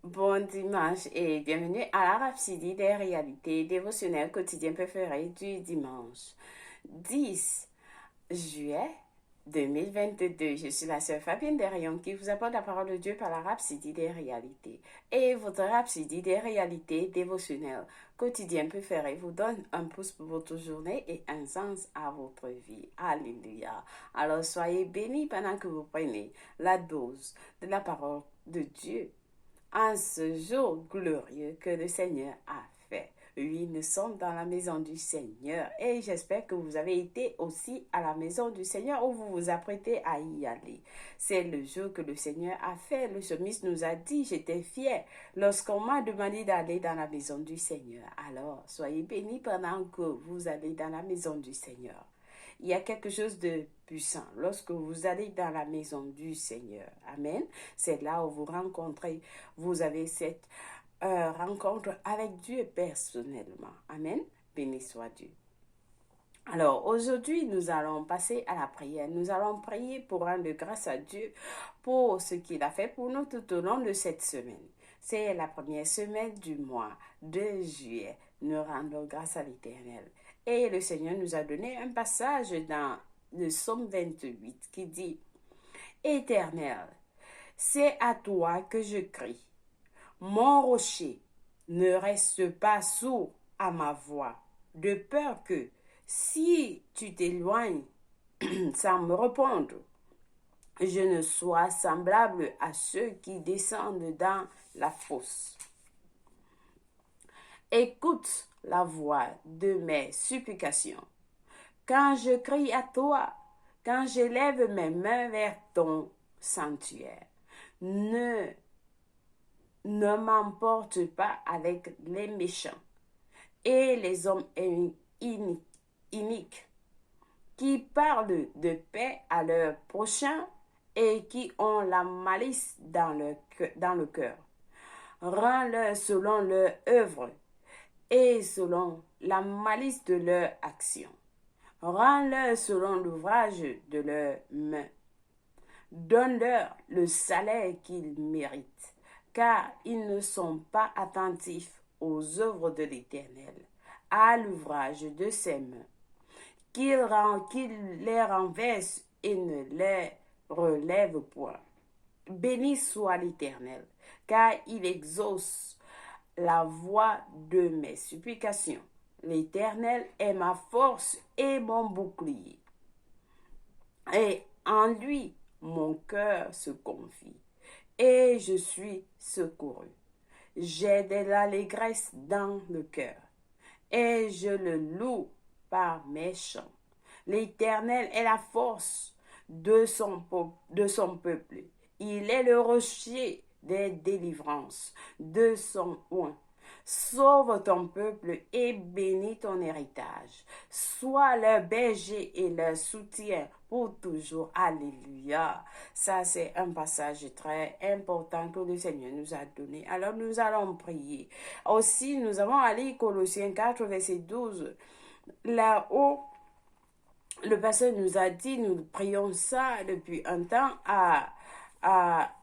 Bon dimanche et bienvenue à la Rhapsodie des réalités dévotionnelles quotidiennes préférées du dimanche 10 juillet 2022. Je suis la sœur Fabienne Derion qui vous apporte la parole de Dieu par la Rhapsodie des réalités. Et votre Rhapsodie des réalités dévotionnelles quotidiennes préférées vous donne un pouce pour votre journée et un sens à votre vie. Alléluia. Alors soyez bénis pendant que vous prenez la dose de la parole de Dieu en ce jour glorieux que le Seigneur a fait. Oui, nous sommes dans la maison du Seigneur et j'espère que vous avez été aussi à la maison du Seigneur ou vous vous apprêtez à y aller. C'est le jour que le Seigneur a fait. Le psalmiste nous a dit, j'étais fier lorsqu'on m'a demandé d'aller dans la maison du Seigneur. Alors, soyez bénis pendant que vous allez dans la maison du Seigneur. Il y a quelque chose de puissant lorsque vous allez dans la maison du Seigneur. Amen. C'est là où vous rencontrez, vous avez cette rencontre avec Dieu personnellement. Amen. Béni soit Dieu. Alors, aujourd'hui, nous allons passer à la prière. Nous allons prier pour rendre grâce à Dieu pour ce qu'il a fait pour nous tout au long de cette semaine. C'est la première semaine du mois de juillet. Nous rendons grâce à l'Éternel. Et le Seigneur nous a donné un passage dans le psaume 28 qui dit « Éternel, c'est à toi que je crie. Mon rocher, ne reste pas sourd à ma voix, de peur que, si tu t'éloignes sans me répondre, je ne sois semblable à ceux qui descendent dans la fosse. Écoute la voix de mes supplications. Quand je crie à toi, quand j'élève mes mains vers ton sanctuaire, ne m'emporte pas avec les méchants et les hommes iniques qui parlent de paix à leur prochain et qui ont la malice dans le cœur. Rends-leur selon leur œuvre et selon la malice de leur action. Rends-leur selon l'ouvrage de leurs mains. Donne-leur le salaire qu'ils méritent, car ils ne sont pas attentifs aux œuvres de l'Éternel, à l'ouvrage de ses mains. Qu'il les renverse et ne les relève point. Béni soit l'Éternel, car il exauce la voix de mes supplications. L'Éternel est ma force et mon bouclier. Et en lui, mon cœur se confie, et je suis secouru. J'ai de l'allégresse dans le cœur, et je le loue par mes chants. L'Éternel est la force de son peuple. Il est le rocher des délivrances de son oint. Sauve ton peuple et bénis ton héritage. Sois leur berger et leur soutien pour toujours. Alléluia. Ça, c'est un passage très important que le Seigneur nous a donné. Alors, nous allons prier. Aussi, nous allons aller Colossiens 4, verset 12. Là-haut, le pasteur nous a dit, nous prions ça depuis un temps à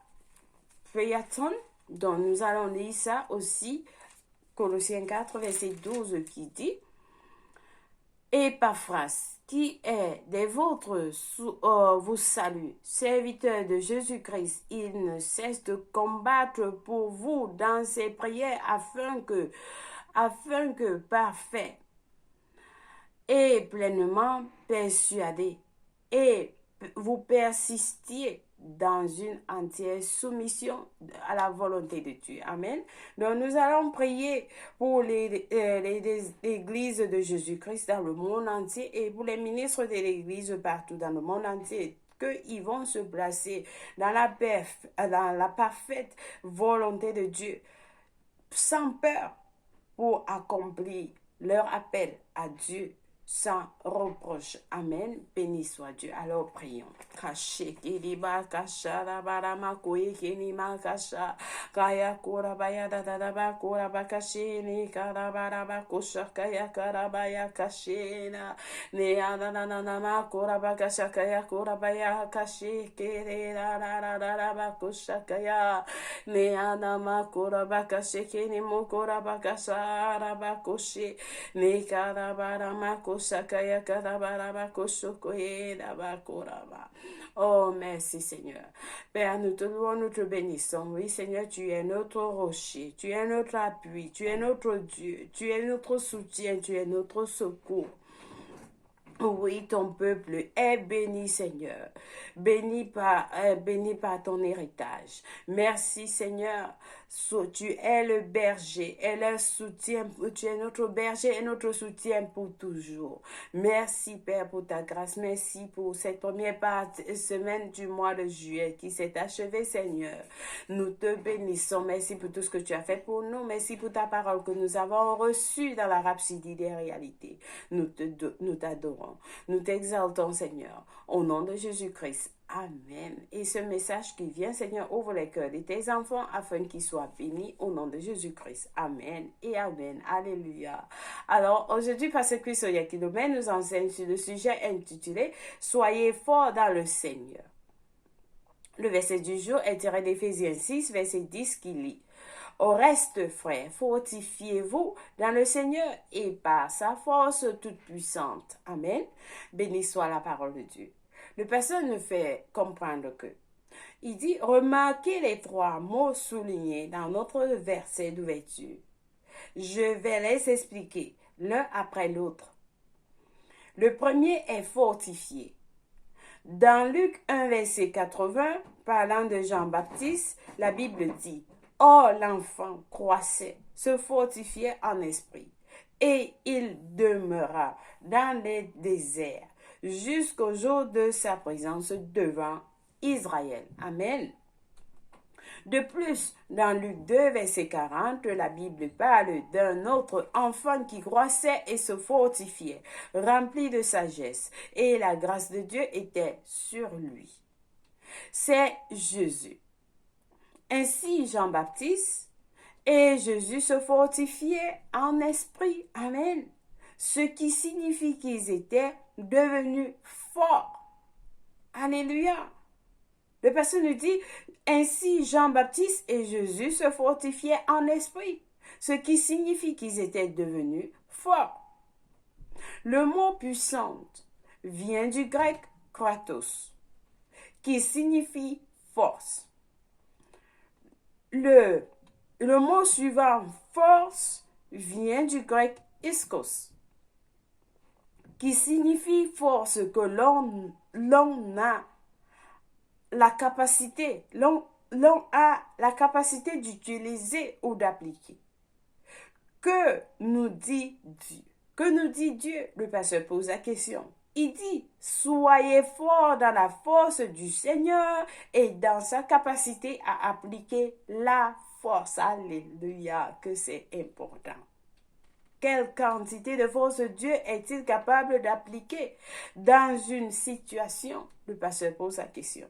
Phaéton. Donc, nous allons lire ça aussi. Colossiens 4, verset 12 qui dit « Épaphras, qui est des vôtres, vous salue, serviteur de Jésus-Christ. Il ne cesse de combattre pour vous dans ses prières afin que parfait et pleinement persuadé, et vous persistiez dans une entière soumission à la volonté de Dieu. Amen. Donc nous allons prier pour les églises de Jésus-Christ dans le monde entier et pour les ministres de l'église partout dans le monde entier, qu'ils vont se placer dans la parfaite volonté de Dieu, sans peur, pour accomplir leur appel à Dieu sans reproche. Amen. Béni soit Dieu. Alors prions. Kache kiriba kasha rabarama koe kenima kasha kaya korabaya dadaba korabakashi ni karabaraba kosha kaya karabaya kashina ne ananana korabakasha kaya korabaya kashi kere rarararaba kosha kaya ne anama korabakashi kenimo korabakasha rabakoshi ne karabarama Sakaya karabaraba koshokoye dabakoraba. Oh, merci Seigneur. Père, nous te louons, nous te bénissons. Oui, Seigneur, tu es notre rocher, tu es notre appui, tu es notre Dieu, tu es notre soutien, tu es notre secours. Oui, ton peuple est béni, Seigneur. Béni par ton héritage. Merci, Seigneur. Tu es le berger et le soutien. Tu es notre berger et notre soutien pour toujours. Merci, Père, pour ta grâce. Merci pour cette première semaine du mois de juillet qui s'est achevée, Seigneur. Nous te bénissons. Merci pour tout ce que tu as fait pour nous. Merci pour ta parole que nous avons reçue dans la rhapsodie des réalités. Nous t'adorons. Nous t'exaltons, Seigneur, au nom de Jésus-Christ. Amen. Et ce message qui vient, Seigneur, ouvre les cœurs de tes enfants afin qu'ils soient bénis au nom de Jésus-Christ. Amen et Amen. Alléluia. Alors, aujourd'hui, Pasteur Chris Oyakhilome nous enseigne sur le sujet intitulé « Soyez forts dans le Seigneur ». Le verset du jour est tiré d'Éphésiens 6, verset 10 qui lit « Au reste, frères, fortifiez-vous dans le Seigneur et par sa force toute puissante. » Amen. Béni soit la parole de Dieu. Le pasteur nous fait comprendre que il dit, remarquez les trois mots soulignés dans notre verset d'ouverture. Je vais les expliquer l'un après l'autre. Le premier est fortifié. Dans Luc 1, verset 80, parlant de Jean-Baptiste, la Bible dit, or l'enfant croissait, se fortifiait en esprit, et il demeura dans les déserts jusqu'au jour de sa présence devant Israël. Amen. De plus, dans Luc 2, verset 40, la Bible parle d'un autre enfant qui croissait et se fortifiait, rempli de sagesse, et la grâce de Dieu était sur lui. C'est Jésus. Ainsi, Jean-Baptiste et Jésus se fortifiaient en esprit. Amen. Ce qui signifie qu'ils étaient devenus forts. Alléluia. Le pasteur nous dit, ainsi Jean-Baptiste et Jésus se fortifiaient en esprit, ce qui signifie qu'ils étaient devenus forts. Le mot puissante vient du grec kratos, qui signifie force. Le mot suivant, force, vient du grec iskos, qui signifie force que l'on a la capacité, l'on a la capacité d'utiliser ou d'appliquer. Que nous dit Dieu? Que nous dit Dieu? Le pasteur pose la question. Il dit, soyez forts dans la force du Seigneur et dans sa capacité à appliquer la force. Alléluia, que c'est important. Quelle quantité de force Dieu est-il capable d'appliquer dans une situation? Le pasteur pose la question.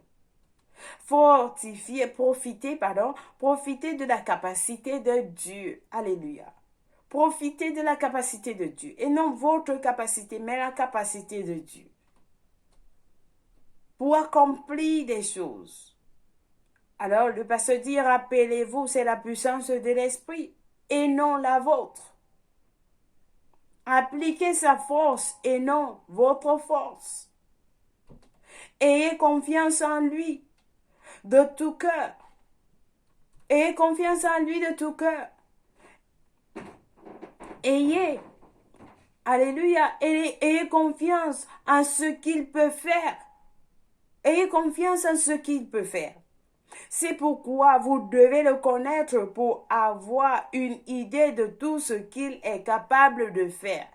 Profitez de la capacité de Dieu. Alléluia. Profitez de la capacité de Dieu. Et non votre capacité, mais la capacité de Dieu. Pour accomplir des choses. Alors, le pasteur dit, rappelez-vous, c'est la puissance de l'esprit et non la vôtre. Appliquez sa force et non votre force. Ayez confiance en lui de tout cœur. Ayez confiance en lui de tout cœur. Alléluia, ayez confiance en ce qu'il peut faire. Ayez confiance en ce qu'il peut faire. C'est pourquoi vous devez le connaître pour avoir une idée de tout ce qu'il est capable de faire.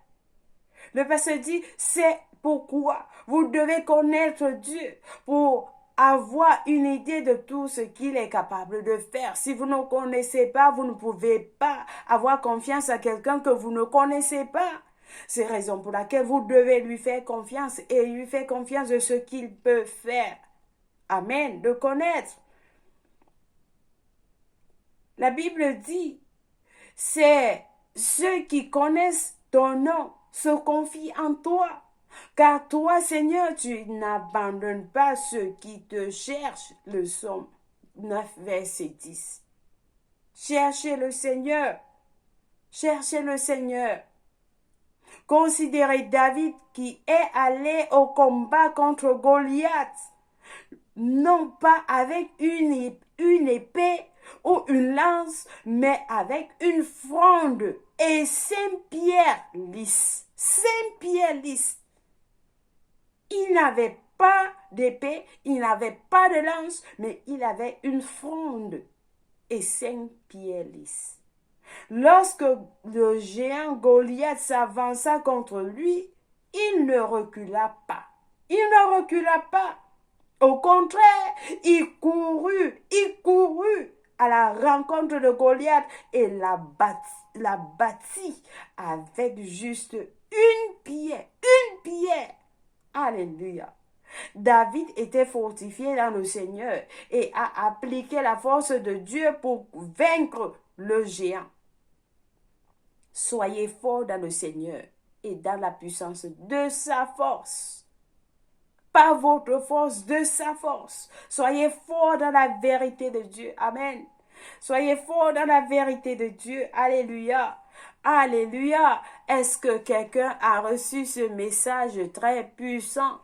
Le pasteur dit, c'est pourquoi vous devez connaître Dieu pour avoir une idée de tout ce qu'il est capable de faire. Si vous ne connaissez pas, vous ne pouvez pas avoir confiance à quelqu'un que vous ne connaissez pas. C'est la raison pour laquelle vous devez lui faire confiance et lui faire confiance de ce qu'il peut faire. Amen. De connaître. La Bible dit, c'est ceux qui connaissent ton nom se confient en toi. Car toi, Seigneur, tu n'abandonnes pas ceux qui te cherchent. Le psaume 9, verset 10. Cherchez le Seigneur. Cherchez le Seigneur. Considérez David qui est allé au combat contre Goliath, non pas avec une épée ou une lance, mais avec une fronde et 5 pierres lisses. 5 pierres lisses. Il n'avait pas d'épée, il n'avait pas de lance, mais il avait une fronde et 5 pierres lisses. Lorsque le géant Goliath s'avança contre lui, il ne recula pas. Il ne recula pas. Au contraire, il courut à la rencontre de Goliath et la battit avec juste une pierre. Une pierre. Alléluia. David était fortifié dans le Seigneur et a appliqué la force de Dieu pour vaincre le géant. Soyez forts dans le Seigneur et dans la puissance de sa force. Pas votre force, de sa force. Soyez forts dans la vérité de Dieu. Amen. Soyez forts dans la vérité de Dieu. Alléluia. Alléluia. Est-ce que quelqu'un a reçu ce message très puissant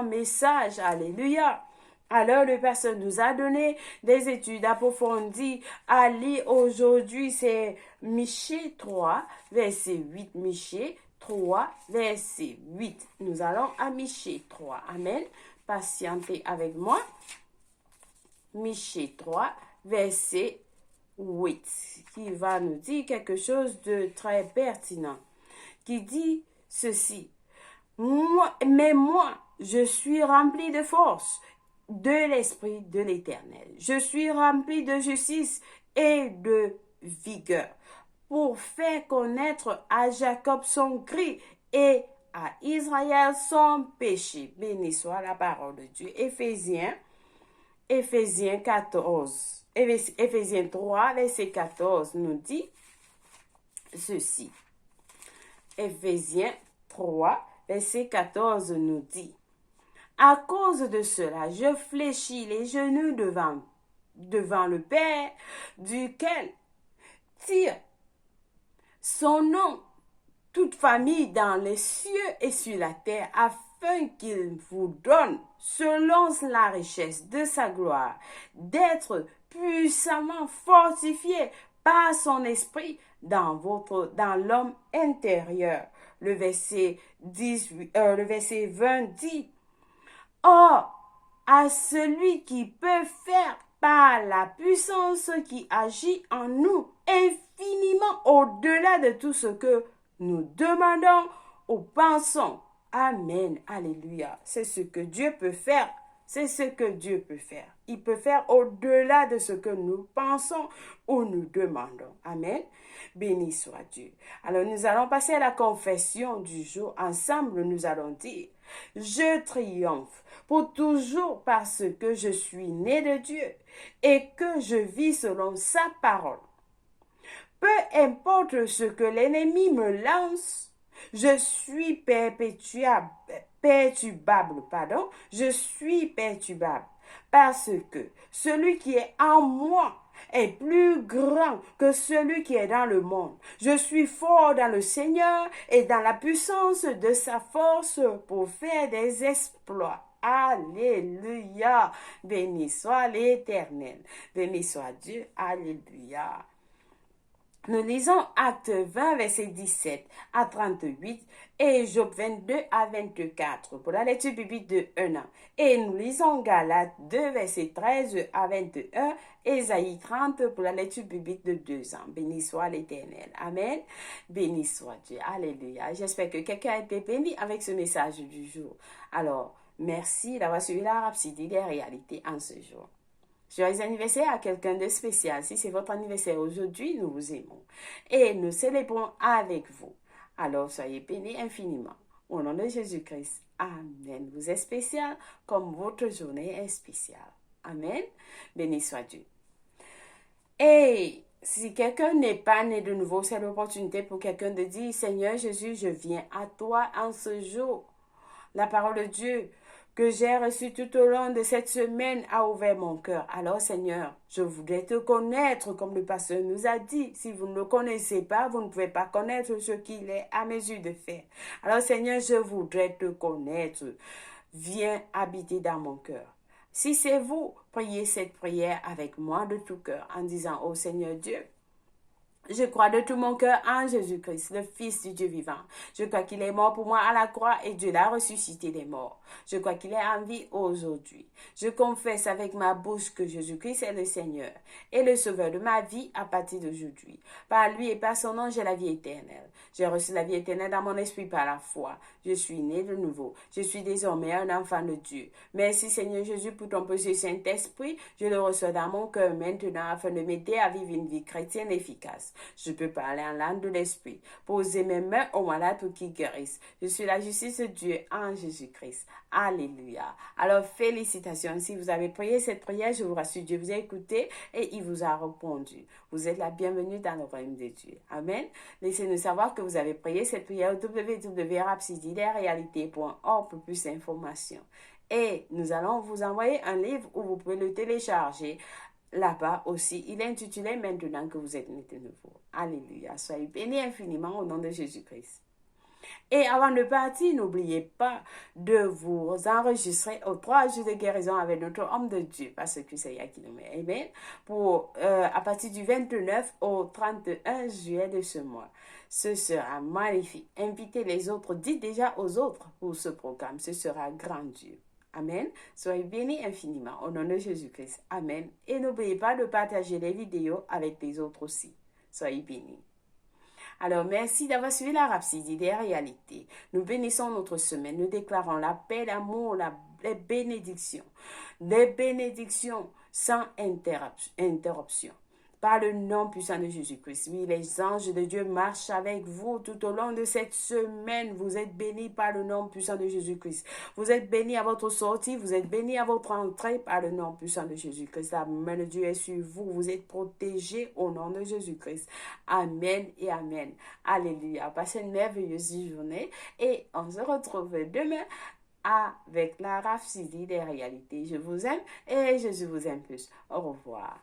message? Alléluia. Alors, le Pasteur nous a donné des études approfondies à lire aujourd'hui. C'est Michée 3, verset 8. Michée 3, verset 8. Nous allons à Michée 3. Amen. Patientez avec moi. Michée 3, verset 8. Qui va nous dire quelque chose de très pertinent. Qui dit ceci. Mais moi, je suis rempli de force de l'Esprit de l'Éternel. Je suis rempli de justice et de vigueur pour faire connaître à Jacob son cri et à Israël son péché. Béni soit la parole de Dieu. Éphésiens 3, verset 14 nous dit ceci. Éphésiens 3, verset 14 nous dit: à cause de cela, je fléchis les genoux devant le Père, duquel tire son nom toute famille dans les cieux et sur la terre, afin qu'il vous donne, selon la richesse de sa gloire, d'être puissamment fortifié par son esprit dans l'homme intérieur. Le verset 20 dit: or, à celui qui peut faire par la puissance qui agit en nous infiniment au-delà de tout ce que nous demandons ou pensons. Amen. Alléluia. C'est ce que Dieu peut faire. C'est ce que Dieu peut faire. Il peut faire au-delà de ce que nous pensons ou nous demandons. Amen. Béni soit Dieu. Alors nous allons passer à la confession du jour. Ensemble, nous allons dire: je triomphe pour toujours parce que je suis né de Dieu et que je vis selon sa parole. Peu importe ce que l'ennemi me lance, je suis je suis perturbable parce que celui qui est en moi est plus grand que celui qui est dans le monde. Je suis fort dans le Seigneur et dans la puissance de sa force pour faire des exploits. Alléluia. Béni soit l'Éternel. Béni soit Dieu. Alléluia. Nous lisons Actes 20, verset 17 à 38 et Job 22 à 24 pour la lecture biblique de 1 an. Et nous lisons Galates 2, verset 13 à 21 et Ésaïe 30 pour la lecture biblique de 2 ans. Béni soit l'Éternel. Amen. Béni soit Dieu. Alléluia. J'espère que quelqu'un a été béni avec ce message du jour. Alors, merci d'avoir suivi la rhapsodie des réalités en ce jour. Joyeux anniversaire à quelqu'un de spécial. Si c'est votre anniversaire aujourd'hui, nous vous aimons. Et nous célébrons avec vous. Alors soyez bénis infiniment. Au nom de Jésus-Christ. Amen. Vous êtes spécial comme votre journée est spéciale. Amen. Béni soit Dieu. Et si quelqu'un n'est pas né de nouveau, c'est l'opportunité pour quelqu'un de dire, Seigneur Jésus, je viens à toi en ce jour. La parole de Dieu que j'ai reçue tout au long de cette semaine a ouvert mon cœur. Alors Seigneur, je voudrais te connaître comme le pasteur nous a dit. Si vous ne le connaissez pas, vous ne pouvez pas connaître ce qu'il est à mesure de faire. Alors Seigneur, je voudrais te connaître. Viens habiter dans mon cœur. Si c'est vous, priez cette prière avec moi de tout cœur en disant, ô Seigneur Dieu, je crois de tout mon cœur en Jésus-Christ, le Fils du Dieu vivant. Je crois qu'il est mort pour moi à la croix et Dieu l'a ressuscité des morts. Je crois qu'il est en vie aujourd'hui. Je confesse avec ma bouche que Jésus-Christ est le Seigneur et le Sauveur de ma vie à partir d'aujourd'hui. Par lui et par son nom, j'ai la vie éternelle. J'ai reçu la vie éternelle dans mon esprit par la foi. Je suis né de nouveau. Je suis désormais un enfant de Dieu. Merci Seigneur Jésus pour ton précieux Saint-Esprit. Je le reçois dans mon cœur maintenant afin de m'aider à vivre une vie chrétienne efficace. Je peux parler en langue de l'esprit, poser mes mains aux malades pour qu'ils guérissent. Je suis la justice de Dieu en Jésus-Christ. Alléluia. Alors, félicitations. Si vous avez prié cette prière, je vous rassure, Dieu vous a écouté et il vous a répondu. Vous êtes la bienvenue dans le royaume de Dieu. Amen. Laissez-nous savoir que vous avez prié cette prière au www.rapsididarerealité.org pour plus d'informations. Et nous allons vous envoyer un livre où vous pouvez le télécharger. Là-bas aussi, il est intitulé Maintenant que vous êtes né de nouveau. Alléluia. Soyez bénis infiniment au nom de Jésus-Christ. Et avant de partir, n'oubliez pas de vous enregistrer aux 3 jours de guérison avec notre homme de Dieu, parce que c'est Yah qui nous met. Amen. Pour, à partir du 29 au 31 juillet de ce mois. Ce sera magnifique. Invitez les autres, dites déjà aux autres pour ce programme. Ce sera grandiose. Amen. Soyez bénis infiniment au nom de Jésus-Christ. Amen. Et n'oubliez pas de partager les vidéos avec les autres aussi. Soyez bénis. Alors, merci d'avoir suivi la Rhapsodie des réalités. Nous bénissons notre semaine. Nous déclarons la paix, l'amour, les bénédictions. Des bénédictions sans interruption. Par le nom puissant de Jésus-Christ. Oui, les anges de Dieu marchent avec vous tout au long de cette semaine. Vous êtes bénis par le nom puissant de Jésus-Christ. Vous êtes bénis à votre sortie. Vous êtes bénis à votre entrée par le nom puissant de Jésus-Christ. La main de Dieu est sur vous. Vous êtes protégés au nom de Jésus-Christ. Amen et amen. Alléluia. Passez une merveilleuse journée et on se retrouve demain avec la Rhapsodie des réalités. Je vous aime et Jésus vous aime plus. Au revoir.